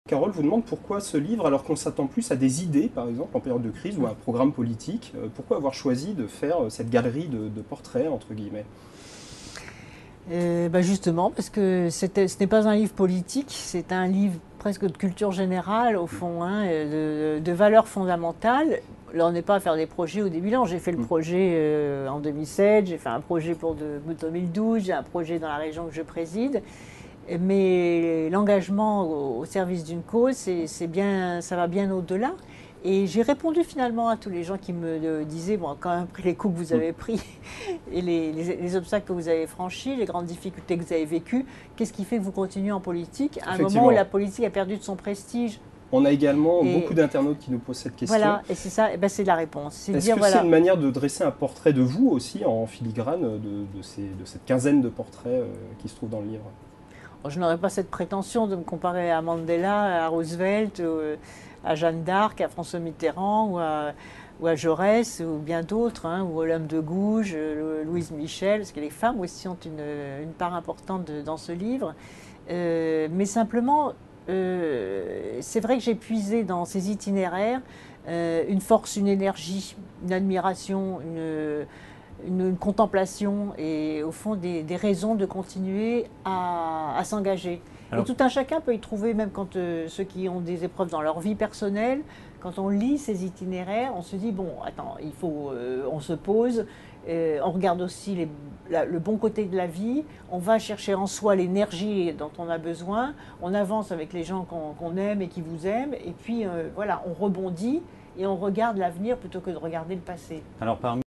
Carole vous demande pourquoi ce livre, alors qu'on s'attend plus à des idées, par exemple, en période de crise, ou à un programme politique. Pourquoi avoir choisi de faire cette galerie de portraits, entre guillemets? Justement, parce que ce n'est pas un livre politique, c'est un livre presque de culture générale, au fond, hein, de valeurs fondamentales. Là, on n'est pas à faire des projets ou des bilans. J'ai fait le projet en 2007, j'ai fait un projet pour 2012, j'ai un projet dans la région que je préside. Mais l'engagement au service d'une cause, c'est bien, ça va bien au-delà. Et j'ai répondu finalement à tous les gens qui me disaient, bon, quand même pris les coups que vous avez pris et les obstacles que vous avez franchis, les grandes difficultés que vous avez vécues, qu'est-ce qui fait que vous continuez en politique à un moment où la politique a perdu de son prestige? On a également Et beaucoup d'internautes qui nous posent cette question. voilà, et c'est ça, et ben c'est la réponse. C'est Est-ce que c'est une manière de dresser un portrait de vous aussi, en filigrane, de cette quinzaine de portraits qui se trouvent dans le livre? Je n'aurais pas cette prétention de me comparer à Mandela, à Roosevelt, à Jeanne d'Arc, à François Mitterrand ou à Jaurès ou bien d'autres, hein, ou Olympe de Gouges, Louise Michel, parce que les femmes aussi ont une part importante dans ce livre. Mais simplement, c'est vrai que j'ai puisé dans ces itinéraires une force, une énergie, une admiration, une contemplation et au fond des raisons de continuer à s'engager. Et tout un chacun peut y trouver, même quand ceux qui ont des épreuves dans leur vie personnelle, quand on lit ces itinéraires, on se dit, bon, attends, il faut, on se pose, on regarde aussi le bon côté de la vie, on va chercher en soi l'énergie dont on a besoin, on avance avec les gens qu'on aime et qui vous aiment, et puis voilà, on rebondit et on regarde l'avenir plutôt que de regarder le passé. Alors parmi